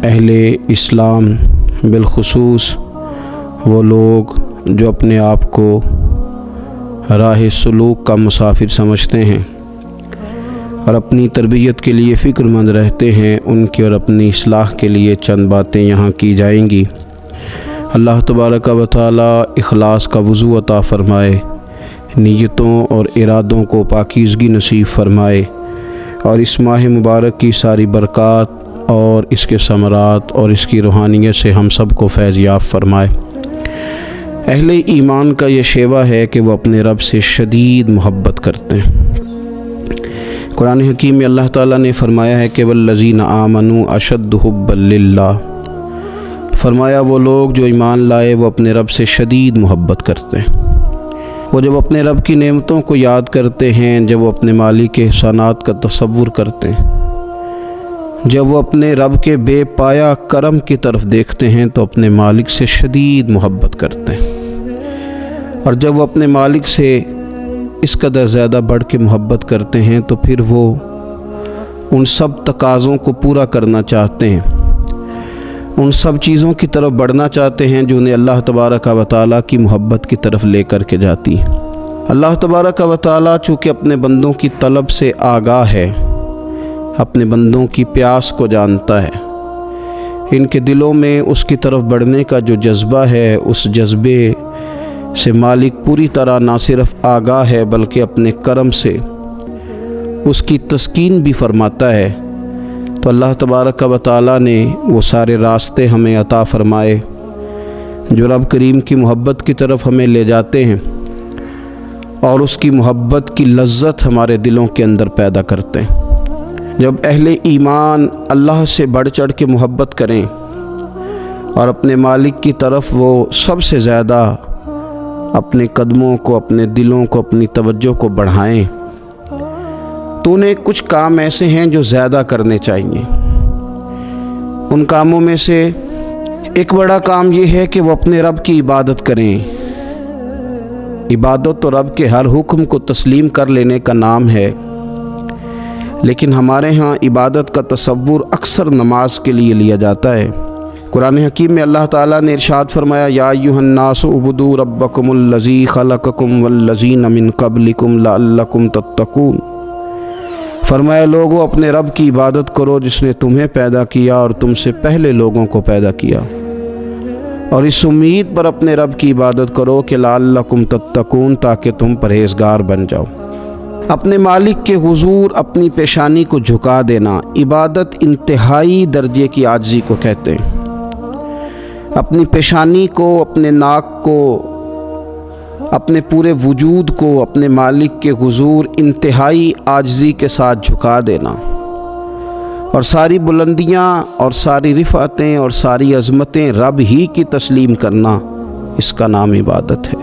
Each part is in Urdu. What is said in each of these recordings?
اہل اسلام بالخصوص وہ لوگ جو اپنے آپ کو راہ سلوک کا مسافر سمجھتے ہیں اور اپنی تربیت کے لیے فکر مند رہتے ہیں، ان کی اور اپنی اصلاح کے لیے چند باتیں یہاں کی جائیں گی۔ اللہ تبارک و تعالی اخلاص کا وضو عطا فرمائے، نیتوں اور ارادوں کو پاکیزگی نصیب فرمائے، اور اس ماہ مبارک کی ساری برکات اور اس کے ثمرات اور اس کی روحانیت سے ہم سب کو فیض یاب فرمائے۔ اہل ایمان کا یہ شیوہ ہے کہ وہ اپنے رب سے شدید محبت کرتے ہیں۔ قرآن حکیم میں اللہ تعالیٰ نے فرمایا ہے کہ والذین آمنوا اشد حبا للہ، فرمایا وہ لوگ جو ایمان لائے وہ اپنے رب سے شدید محبت کرتے ہیں۔ وہ جب اپنے رب کی نعمتوں کو یاد کرتے ہیں، جب وہ اپنے مالک کے احسانات کا تصور کرتے ہیں، جب وہ اپنے رب کے بے پایا کرم کی طرف دیکھتے ہیں تو اپنے مالک سے شدید محبت کرتے ہیں، اور جب وہ اپنے مالک سے اس قدر زیادہ بڑھ کے محبت کرتے ہیں تو پھر وہ ان سب تقاضوں کو پورا کرنا چاہتے ہیں، ان سب چیزوں کی طرف بڑھنا چاہتے ہیں جو انہیں اللہ تبارک و تعالیٰ کی محبت کی طرف لے کر کے جاتی ہیں۔ اللہ تبارک و تعالیٰ چونکہ اپنے بندوں کی طلب سے آگاہ ہے، اپنے بندوں کی پیاس کو جانتا ہے، ان کے دلوں میں اس کی طرف بڑھنے کا جو جذبہ ہے، اس جذبے سے مالک پوری طرح نہ صرف آگاہ ہے بلکہ اپنے کرم سے اس کی تسکین بھی فرماتا ہے۔ تو اللہ تبارک و تعالیٰ نے وہ سارے راستے ہمیں عطا فرمائے جو رب کریم کی محبت کی طرف ہمیں لے جاتے ہیں اور اس کی محبت کی لذت ہمارے دلوں کے اندر پیدا کرتے ہیں۔ جب اہل ایمان اللہ سے بڑھ چڑھ کے محبت کریں اور اپنے مالک کی طرف وہ سب سے زیادہ اپنے قدموں کو، اپنے دلوں کو، اپنی توجہ کو بڑھائیں، تو انہیں کچھ کام ایسے ہیں جو زیادہ کرنے چاہیے۔ ان کاموں میں سے ایک بڑا کام یہ ہے کہ وہ اپنے رب کی عبادت کریں۔ عبادت تو رب کے ہر حکم کو تسلیم کر لینے کا نام ہے، لیکن ہمارے ہاں عبادت کا تصور اکثر نماز کے لیے لیا جاتا ہے۔ قرآن حکیم میں اللہ تعالیٰ نے ارشاد فرمایا یا ایھا الناس اعبدوا ربکم الذی خلقکم والذین من قبلکم لعلکم تتقون، فرمایا لوگو اپنے رب کی عبادت کرو جس نے تمہیں پیدا کیا اور تم سے پہلے لوگوں کو پیدا کیا، اور اس امید پر اپنے رب کی عبادت کرو کہ لعلکم تتقون، تاکہ تم پرہیزگار بن جاؤ۔ اپنے مالک کے حضور اپنی پیشانی کو جھکا دینا عبادت انتہائی درجے کی عاجزی کو کہتے ہیں۔ اپنی پیشانی کو، اپنے ناک کو، اپنے پورے وجود کو اپنے مالک کے حضور انتہائی عاجزی کے ساتھ جھکا دینا، اور ساری بلندیاں اور ساری رفعتیں اور ساری عظمتیں رب ہی کی تسلیم کرنا، اس کا نام عبادت ہے۔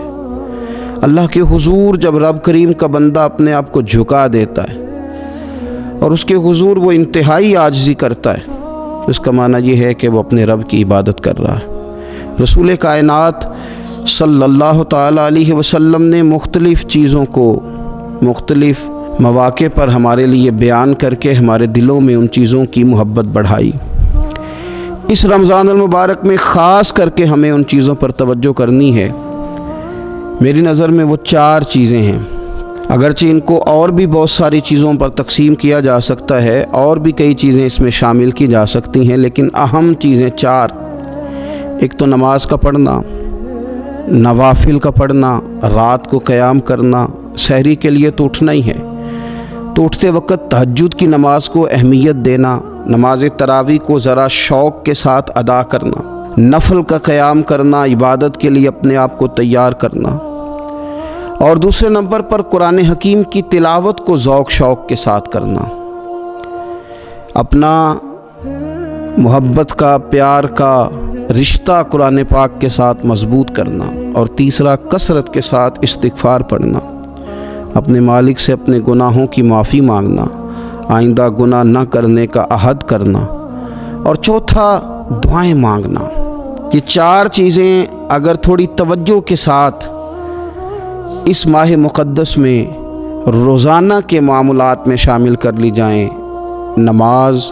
اللہ کے حضور جب رب کریم کا بندہ اپنے آپ کو جھکا دیتا ہے اور اس کے حضور وہ انتہائی عاجزی کرتا ہے، تو اس کا معنی یہ ہے کہ وہ اپنے رب کی عبادت کر رہا ہے۔ رسول کائنات صلی اللہ تعالیٰ علیہ وسلم نے مختلف چیزوں کو مختلف مواقع پر ہمارے لیے بیان کر کے ہمارے دلوں میں ان چیزوں کی محبت بڑھائی۔ اس رمضان المبارک میں خاص کر کے ہمیں ان چیزوں پر توجہ کرنی ہے۔ میری نظر میں وہ 4 چیزیں ہیں، اگرچہ ان کو اور بھی بہت ساری چیزوں پر تقسیم کیا جا سکتا ہے، اور بھی کئی چیزیں اس میں شامل کی جا سکتی ہیں، لیکن اہم چیزیں 4۔ ایک تو نماز کا پڑھنا، نوافل کا پڑھنا، رات کو قیام کرنا، سحری کے لیے تو اٹھنا ہی ہے، تو اٹھتے وقت تہجد کی نماز کو اہمیت دینا، نماز تراویح کو ذرا شوق کے ساتھ ادا کرنا، نفل کا قیام کرنا، عبادت کے لیے اپنے آپ کو تیار کرنا، اور دوسرے نمبر پر قرآن حکیم کی تلاوت کو ذوق شوق کے ساتھ کرنا، اپنا محبت کا، پیار کا رشتہ قرآن پاک کے ساتھ مضبوط کرنا، اور تیسرا کثرت کے ساتھ استغفار پڑھنا، اپنے مالک سے اپنے گناہوں کی معافی مانگنا، آئندہ گناہ نہ کرنے کا عہد کرنا، اور چوتھا دعائیں مانگنا۔ یہ 4 چیزیں اگر تھوڑی توجہ کے ساتھ اس ماہ مقدس میں روزانہ کے معاملات میں شامل کر لی جائیں، نماز،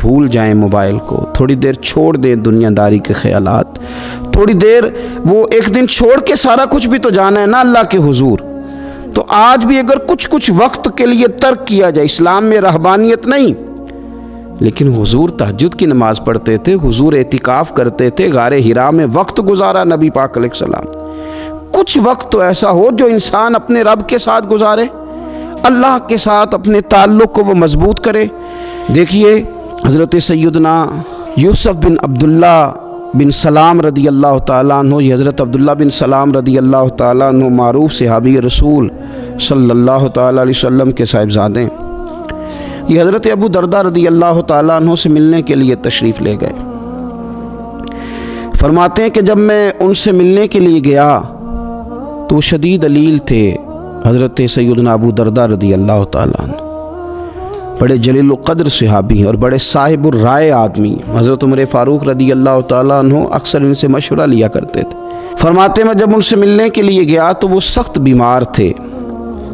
بھول جائیں موبائل کو، تھوڑی دیر چھوڑ دیں دنیا داری کے خیالات، تھوڑی دیر وہ ایک دن چھوڑ کے سارا کچھ بھی تو جانا ہے نا اللہ کے حضور۔ تو آج بھی اگر کچھ وقت کے لیے ترک کیا جائے، اسلام میں رہبانیت نہیں، لیکن حضور تہجد کی نماز پڑھتے تھے، حضور اعتکاف کرتے تھے، غار حرا میں وقت گزارا نبی پاک علیہ السلام۔ کچھ وقت تو ایسا ہو جو انسان اپنے رب کے ساتھ گزارے، اللہ کے ساتھ اپنے تعلق کو وہ مضبوط کرے۔ دیکھیے حضرت سیدنا یوسف بن عبداللہ بن سلام رضی اللہ تعالیٰ عنہ، یہ حضرت عبداللہ بن سلام رضی اللہ تعالیٰ عنہ معروف صحابی رسول صلی اللہ تعالیٰ علیہ وسلم کے صاحبزادے، یہ حضرت ابو درداء رضی اللہ تعالیٰ عنہ سے ملنے کے لیے تشریف لے گئے۔ فرماتے ہیں کہ جب میں ان سے ملنے کے لیے گیا تو وہ شدید علیل تھے، حضرت سیدنا ابو درداء رضی اللہ تعالیٰ عنہ بڑے جلیل القدر صحابی ہیں اور بڑے صاحب الرائے آدمی ہیں۔ حضرت عمر فاروق رضی اللہ تعالیٰ عنہ اکثر ان سے مشورہ لیا کرتے تھے۔ فرماتے ہیں میں جب ان سے ملنے کے لیے گیا تو وہ سخت بیمار تھے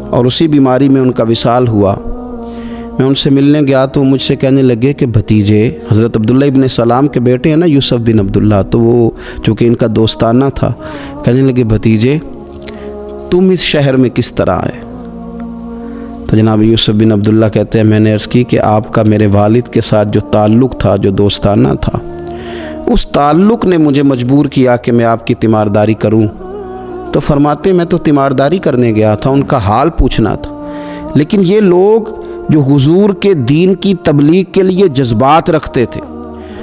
اور اسی بیماری میں ان کا وصال ہوا۔ میں ان سے ملنے گیا تو مجھ سے کہنے لگے کہ بھتیجے، حضرت عبداللہ ابن سلام کے بیٹے ہیں نا یوسف بن عبداللہ، تو وہ چونکہ ان کا دوستانہ تھا، کہنے لگے بھتیجے تم اس شہر میں کس طرح آئے؟ تو جناب یوسف بن عبداللہ کہتے ہیں میں نے عرض کی کہ آپ کا میرے والد کے ساتھ جو تعلق تھا، جو دوستانہ تھا، اس تعلق نے مجھے مجبور کیا کہ میں آپ کی تیمارداری کروں۔ تو فرماتے میں تو تیمارداری کرنے گیا تھا، ان کا حال پوچھنا تھا، لیکن یہ لوگ جو حضور کے دین کی تبلیغ کے لیے جذبات رکھتے تھے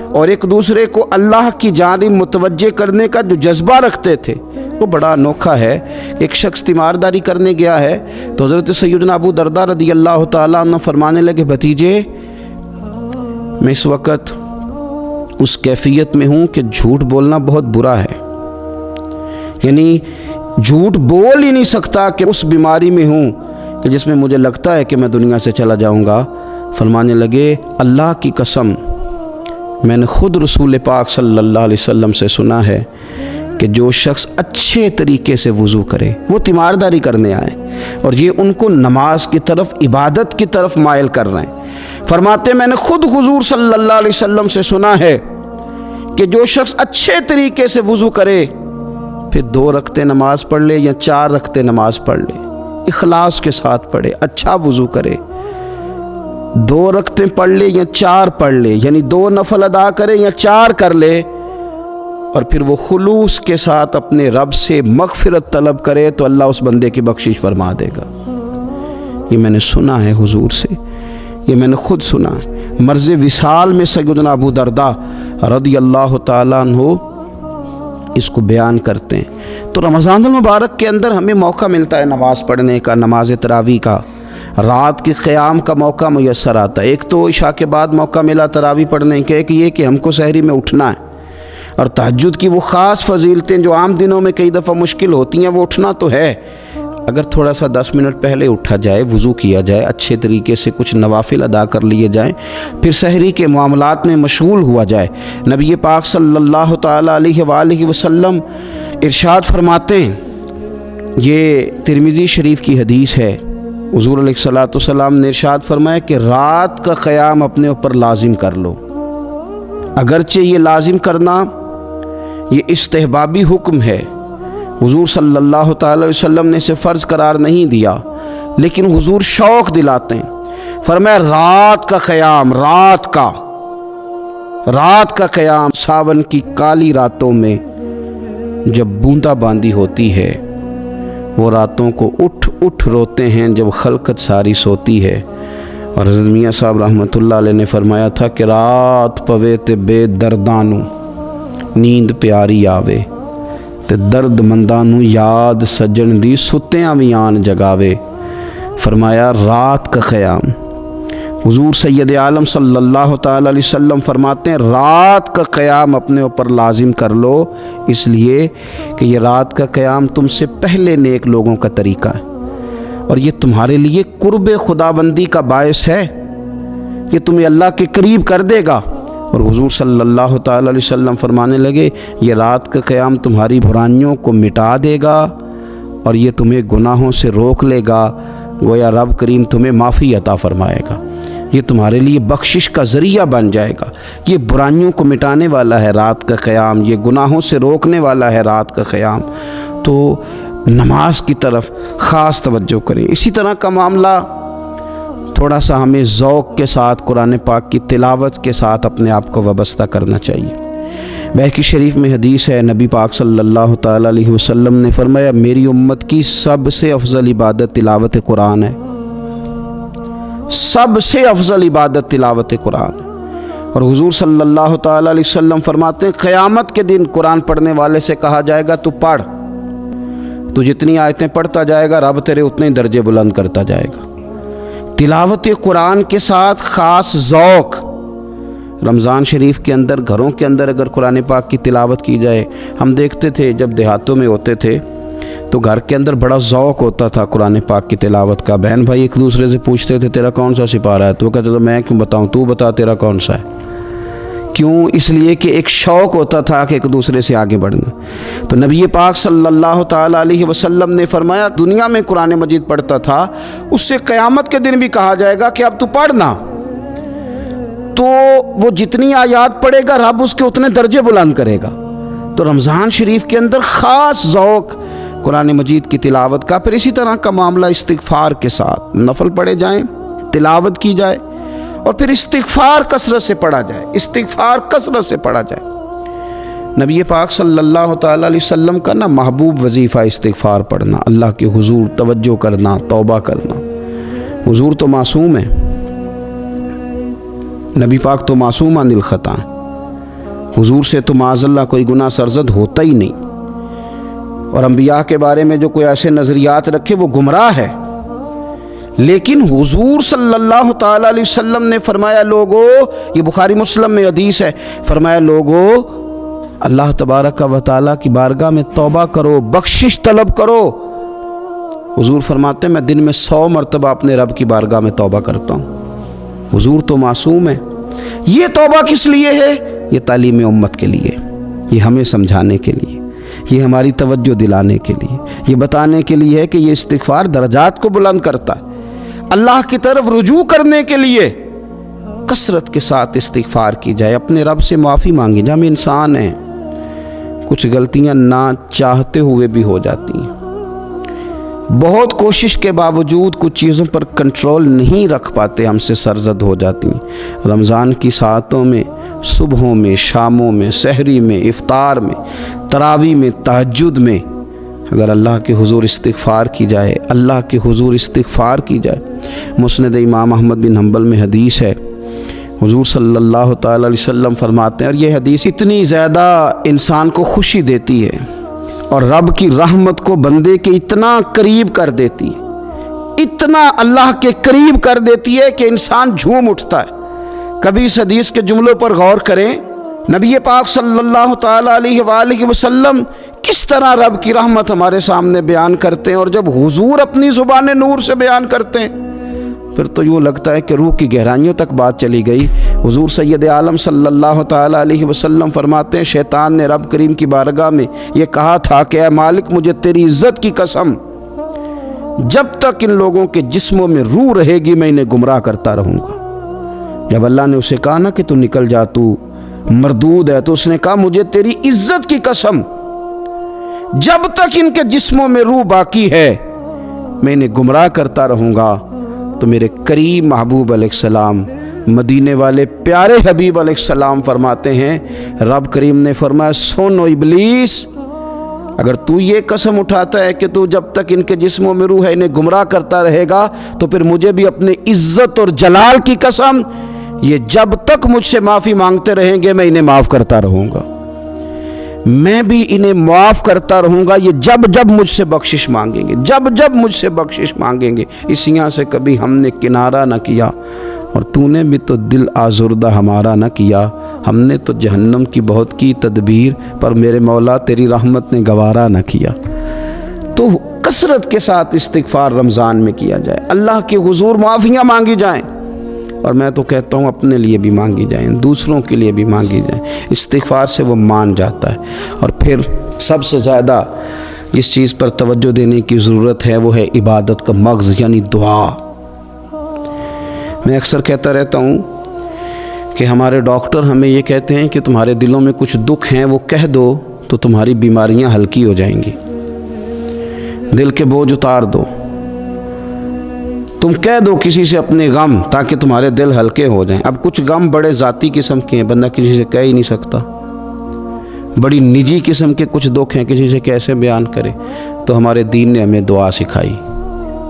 اور ایک دوسرے کو اللہ کی جانب متوجہ کرنے کا جو جذبہ رکھتے تھے، وہ بڑا انوکھا ہے۔ ایک شخص تیمارداری کرنے گیا ہے تو حضرت سیدنا ابو درداء رضی اللہ تعالیٰ عنہ فرمانے لگے بھتیجے میں اس وقت اس کیفیت میں ہوں کہ جھوٹ بولنا بہت برا ہے، یعنی جھوٹ بول ہی نہیں سکتا کہ اس بیماری میں ہوں کہ جس میں مجھے لگتا ہے کہ میں دنیا سے چلا جاؤں گا۔ فرمانے لگے اللہ کی قسم میں نے خود رسول پاک صلی اللہ علیہ وسلم سے سنا ہے کہ جو شخص اچھے طریقے سے وضو کرے، وہ تیمارداری کرنے آئے اور یہ ان کو نماز کی طرف، عبادت کی طرف مائل کر رہے ہیں۔ فرماتے میں نے خود حضور صلی اللہ علیہ وسلم سے سنا ہے کہ جو شخص اچھے طریقے سے وضو کرے پھر 2 رکعتیں نماز پڑھ لے یا 4 رکعتیں نماز پڑھ لے، اخلاص کے ساتھ پڑھے، اچھا وضو کرے، 2 رکعتیں پڑھ لے یا 4 پڑھ لے، یعنی 2 نفل ادا کرے یا 4 کر لے، اور پھر وہ خلوص کے ساتھ اپنے رب سے مغفرت طلب کرے تو اللہ اس بندے کی بخشش فرما دے گا۔ یہ میں نے سنا ہے حضور سے، یہ میں نے خود سنا ہے۔ مرض وصال میں سیدنا ابو درداء رضی اللہ تعالیٰ عنہ اس کو بیان کرتے ہیں۔ تو رمضان المبارک کے اندر ہمیں موقع ملتا ہے نماز پڑھنے کا، نماز تراویح کا، رات کے قیام کا موقع میسر آتا ہے۔ ایک تو عشاء کے بعد موقع ملا تراویح پڑھنے کے، ایک یہ کہ ہم کو سحری میں اٹھنا ہے، اور تہجد کی وہ خاص فضیلتیں جو عام دنوں میں کئی دفعہ مشکل ہوتی ہیں، وہ اٹھنا تو ہے۔ اگر تھوڑا سا 10 منٹ پہلے اٹھا جائے، وضو کیا جائے، اچھے طریقے سے کچھ نوافل ادا کر لیے جائیں، پھر سحری کے معاملات میں مشغول ہوا جائے۔ نبی پاک صلی اللہ تعالیٰ علیہ وآلہ وسلم ارشاد فرماتے ہیں، یہ ترمذی شریف کی حدیث ہے، حضور علیہ الصلوۃ والسلام نے ارشاد فرمایا کہ رات کا قیام اپنے اوپر لازم کر لو۔ اگرچہ یہ لازم کرنا یہ استحبابی حکم ہے، حضور صلی اللہ تعالی وسلم نے اسے فرض قرار نہیں دیا، لیکن حضور شوق دلاتے ہیں۔ فرمایا رات کا قیام، رات کا قیام، ساون کی کالی راتوں میں جب بوندا باندی ہوتی ہے، وہ راتوں کو اٹھ روتے ہیں جب خلقت ساری سوتی ہے۔ اور حضرت میاں صاحب رحمۃ اللہ علیہ نے فرمایا تھا کہ رات پوے تے بے دردانو نیند پیاری آوے تے درد مندانو یاد سجن دی ستیاں وی آن جگاوے۔ فرمایا رات کا قیام، حضور سید عالم صلی اللہ تعالی علیہ وسلم فرماتے ہیں رات کا قیام اپنے اوپر لازم کر لو، اس لیے کہ یہ رات کا قیام تم سے پہلے نیک لوگوں کا طریقہ ہے، اور یہ تمہارے لیے قرب خداوندی کا باعث ہے، یہ تمہیں اللہ کے قریب کر دے گا۔ اور حضور صلی اللہ تعالی علیہ وسلم فرمانے لگے یہ رات کا قیام تمہاری برائیوں کو مٹا دے گا اور یہ تمہیں گناہوں سے روک لے گا، گویا رب کریم تمہیں معافی عطا فرمائے گا۔ یہ تمہارے لیے بخشش کا ذریعہ بن جائے گا۔ یہ برائیوں کو مٹانے والا ہے رات کا قیام، یہ گناہوں سے روکنے والا ہے رات کا قیام۔ تو نماز کی طرف خاص توجہ کریں۔ اسی طرح کا معاملہ تھوڑا سا ہمیں ذوق کے ساتھ قرآن پاک کی تلاوت کے ساتھ اپنے آپ کو وابستہ کرنا چاہیے۔ بہقی شریف میں حدیث ہے، نبی پاک صلی اللہ تعالیٰ علیہ وسلم نے فرمایا، میری امت کی سب سے افضل عبادت تلاوت قرآن ہے۔ سب سے افضل عبادت تلاوت قرآن ہے۔ اور حضور صلی اللہ تعالیٰ علیہ وسلم فرماتے ہیں، قیامت کے دن قرآن پڑھنے والے سے کہا جائے گا، تو پڑھ، تو جتنی آیتیں پڑھتا جائے گا رب تیرے اتنے درجے بلند کرتا جائے گا۔ تلاوت قرآن کے ساتھ خاص ذوق۔ رمضان شریف کے اندر گھروں کے اندر اگر قرآن پاک کی تلاوت کی جائے، ہم دیکھتے تھے جب دیہاتوں میں ہوتے تھے تو گھر کے اندر بڑا ذوق ہوتا تھا قرآن پاک کی تلاوت کا۔ بہن بھائی ایک دوسرے سے پوچھتے تھے، تیرا کون سا سپارہ ہے؟ تو وہ کہتے تھے، میں کیوں بتاؤں، تو بتا تیرا کون سا ہے۔ کیوں؟ اس لیے کہ ایک شوق ہوتا تھا کہ ایک دوسرے سے آگے بڑھنا۔ تو نبی پاک صلی اللہ تعالیٰ علیہ وسلم نے فرمایا، دنیا میں قرآن مجید پڑھتا تھا، اس سے قیامت کے دن بھی کہا جائے گا کہ اب تو پڑھنا، تو وہ جتنی آیات پڑھے گا رب اس کے اتنے درجے بلند کرے گا۔ تو رمضان شریف کے اندر خاص ذوق قرآن مجید کی تلاوت کا۔ پھر اسی طرح کا معاملہ استغفار کے ساتھ، نفل پڑھے جائیں، تلاوت کی جائے، اور پھر استغفار کثرت سے پڑھا جائے، استغفار کثرت سے پڑھا جائے۔ نبی پاک صلی اللہ تعالیٰ علیہ وسلم کا نا محبوب وظیفہ استغفار پڑھنا، اللہ کے حضور توجہ کرنا، توبہ کرنا۔ حضور تو معصوم ہے، نبی پاک تو معصوم عن الخطا ہے، حضور سے تو معاذ اللہ کوئی گناہ سرزد ہوتا ہی نہیں۔ اور انبیاء کے بارے میں جو کوئی ایسے نظریات رکھے وہ گمراہ ہے۔ لیکن حضور صلی اللہ تعالیٰ علیہ وسلم نے فرمایا، لوگو، یہ بخاری مسلم میں حدیث ہے، فرمایا، لوگو اللہ تبارک و تعالیٰ کی بارگاہ میں توبہ کرو، بخشش طلب کرو۔ حضور فرماتے ہیں، میں دن میں 100 مرتبہ اپنے رب کی بارگاہ میں توبہ کرتا ہوں۔ حضور تو معصوم ہے۔ یہ توبہ کس لیے ہے؟ یہ تعلیم امت کے لیے، یہ ہمیں سمجھانے کے لیے، یہ ہماری توجہ دلانے کے لیے، یہ بتانے کے لیے ہے کہ یہ استغفار درجات کو بلند کرتا ہے۔ اللہ کی طرف رجوع کرنے کے لیے کثرت کے ساتھ استغفار کی جائے، اپنے رب سے معافی مانگی جائے۔ ہم انسان ہیں، کچھ غلطیاں نہ چاہتے ہوئے بھی ہو جاتی ہیں، بہت کوشش کے باوجود کچھ چیزوں پر کنٹرول نہیں رکھ پاتے، ہم سے سرزد ہو جاتی ہیں۔ رمضان کی ساعتوں میں، صبحوں میں، شاموں میں، سحری میں، افطار میں، تراویح میں، تہجد میں اگر اللہ کے حضور استغفار کی جائے، اللہ کے حضور استغفار کی جائے۔ مسند امام احمد بن حنبل میں حدیث ہے، حضور صلی اللہ تعالیٰ علیہ وسلم فرماتے ہیں، اور یہ حدیث اتنی زیادہ انسان کو خوشی دیتی ہے اور رب کی رحمت کو بندے کے اتنا قریب کر دیتی ہے، اتنا اللہ کے قریب کر دیتی ہے کہ انسان جھوم اٹھتا ہے۔ کبھی اس حدیث کے جملوں پر غور کریں، نبی پاک صلی اللہ تعالیٰ علیہ وآلہ وسلم کس طرح رب کی رحمت ہمارے سامنے بیان کرتے ہیں، اور جب حضور اپنی زبان نور سے بیان کرتے ہیں پھر تو یوں لگتا ہے کہ روح کی گہرائیوں تک بات چلی گئی۔ حضور سید عالم صلی اللہ تعالیٰ علیہ وسلم فرماتے ہیں، شیطان نے رب کریم کی بارگاہ میں یہ کہا تھا کہ اے مالک، مجھے تیری عزت کی قسم، جب تک ان لوگوں کے جسموں میں روح رہے گی میں انہیں گمراہ کرتا رہوں گا۔ جب اللہ نے اسے کہا نا کہ تو نکل جا، تو مردود ہے، تو اس نے کہا، مجھے تیری عزت کی قسم، جب تک ان کے جسموں میں روح باقی ہے میں انہیں گمراہ کرتا رہوں گا۔ تو میرے کریم محبوب علیہ السلام، مدینے والے پیارے حبیب علیہ السلام فرماتے ہیں، رب کریم نے فرمایا، سن و ابلیس، اگر تو یہ قسم اٹھاتا ہے کہ تو جب تک ان کے جسموں میں روح ہے انہیں گمراہ کرتا رہے گا، تو پھر مجھے بھی اپنے عزت اور جلال کی قسم، یہ جب تک مجھ سے معافی مانگتے رہیں گے میں انہیں معاف کرتا رہوں گا، میں بھی انہیں معاف کرتا رہوں گا، یہ جب جب مجھ سے بخشش مانگیں گے، جب جب مجھ سے بخشش مانگیں گے۔ اس یہاں سے کبھی ہم نے کنارہ نہ کیا، اور تو نے بھی تو دل آزردہ ہمارا نہ کیا، ہم نے تو جہنم کی بہت کی تدبیر، پر میرے مولا تیری رحمت نے گوارا نہ کیا۔ تو کثرت کے ساتھ استغفار رمضان میں کیا جائے، اللہ کے حضور معافیاں مانگی جائیں، اور میں تو کہتا ہوں اپنے لیے بھی مانگی جائیں، دوسروں کے لیے بھی مانگی جائیں۔ استغفار سے وہ مان جاتا ہے۔ اور پھر سب سے زیادہ جس چیز پر توجہ دینے کی ضرورت ہے وہ ہے عبادت کا مغز، یعنی دعا۔ میں اکثر کہتا رہتا ہوں کہ ہمارے ڈاکٹر ہمیں یہ کہتے ہیں کہ تمہارے دلوں میں کچھ دکھ ہیں وہ کہہ دو تو تمہاری بیماریاں ہلکی ہو جائیں گی، دل کے بوجھ اتار دو، تم کہہ دو کسی سے اپنے غم تاکہ تمہارے دل ہلکے ہو جائیں۔ اب کچھ غم بڑے ذاتی قسم کے ہیں، بندہ کسی سے کہہ ہی نہیں سکتا، بڑی نجی قسم کے کچھ دکھ ہیں، کسی سے کیسے بیان کرے؟ تو ہمارے دین نے ہمیں دعا سکھائی۔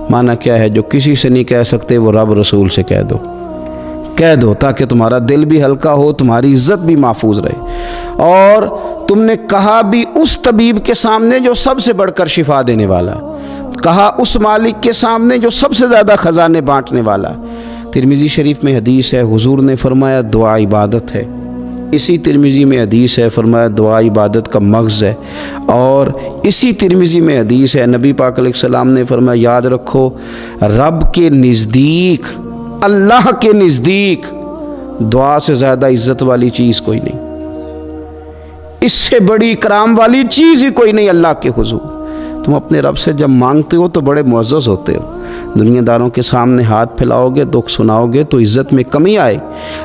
معنی کیا ہے؟ جو کسی سے نہیں کہہ سکتے وہ رب رسول سے کہہ دو تاکہ تمہارا دل بھی ہلکا ہو، تمہاری عزت بھی محفوظ رہے، اور تم نے کہا بھی اس طبیب کے سامنے جو سب سے بڑھ کر شفا دینے والا، کہا اس مالک کے سامنے جو سب سے زیادہ خزانے بانٹنے والا۔ ترمذی شریف میں حدیث ہے، حضور نے فرمایا دعا عبادت ہے۔ اسی ترمذی میں حدیث ہے، فرمایا دعا عبادت کا مغز ہے۔ اور اسی ترمذی میں حدیث ہے، نبی پاک علیہ السلام نے فرمایا یاد رکھو رب کے نزدیک، اللہ کے نزدیک دعا سے زیادہ عزت والی چیز کوئی نہیں، اس سے بڑی اکرام والی چیز ہی کوئی نہیں اللہ کے حضور۔ تم اپنے رب سے جب مانگتے ہو تو بڑے معزز ہوتے ہو، دنیا داروں کے سامنے ہاتھ پھیلاؤ گے، دکھ سناؤ گے تو عزت میں کمی آئے،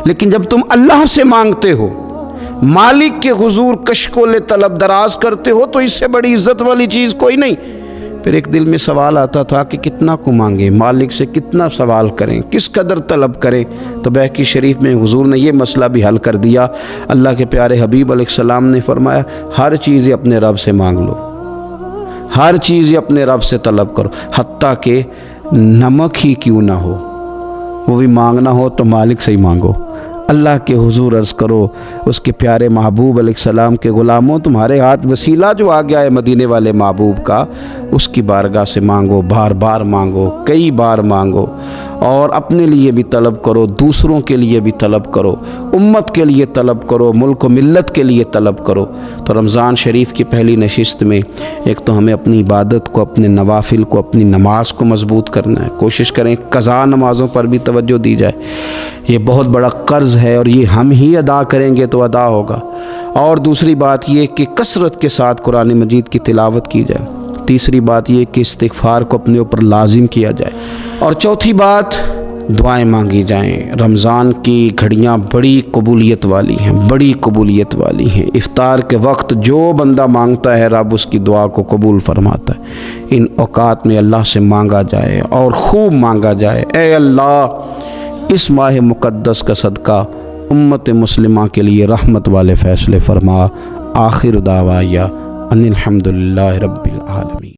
لیکن جب تم اللہ سے مانگتے ہو، مالک کے حضور کشکول طلب دراز کرتے ہو، تو اس سے بڑی عزت والی چیز کوئی نہیں۔ پھر ایک دل میں سوال آتا تھا کہ کتنا کو مانگیں، مالک سے کتنا سوال کریں، کس قدر طلب کریں؟ تو بہقی شریف میں حضور نے یہ مسئلہ بھی حل کر دیا۔ اللہ کے پیارے حبیب علیہ السلام نے فرمایا ہر چیز اپنے رب سے مانگ لو، ہر چیز اپنے رب سے طلب کرو، حتیٰ کہ نمک ہی کیوں نہ ہو وہ بھی مانگنا ہو تو مالک سے ہی مانگو۔ اللہ کے حضور عرض کرو اس کے پیارے محبوب علیہ السلام کے غلاموں، تمہارے ہاتھ وسیلہ جو آ گیا ہے مدینے والے محبوب کا، اس کی بارگاہ سے مانگو، بار بار مانگو، کئی بار مانگو، اور اپنے لیے بھی طلب کرو، دوسروں کے لیے بھی طلب کرو، امت کے لیے طلب کرو، ملک و ملت کے لیے طلب کرو۔ تو رمضان شریف کی پہلی نشست میں ایک تو ہمیں اپنی عبادت کو، اپنے نوافل کو، اپنی نماز کو مضبوط کرنا ہے، کوشش کریں قضا نمازوں پر بھی توجہ دی جائے، یہ بہت بڑا قرض ہے اور یہ ہم ہی ادا کریں گے تو ادا ہوگا۔ اور دوسری بات یہ کہ کثرت کے ساتھ قرآن مجید کی تلاوت کی جائے۔ تیسری بات یہ کہ استغفار کو اپنے اوپر لازم کیا جائے۔ اور چوتھی بات دعائیں مانگی جائیں۔ رمضان کی گھڑیاں بڑی قبولیت والی ہیں، بڑی قبولیت والی ہیں۔ افطار کے وقت جو بندہ مانگتا ہے رب اس کی دعا کو قبول فرماتا ہے۔ ان اوقات میں اللہ سے مانگا جائے اور خوب مانگا جائے، اے اللہ اس ماہ مقدس کا صدقہ امت مسلمہ کے لیے رحمت والے فیصلے فرما۔ آخر دعوایا ان الحمدللہ رب العالمین۔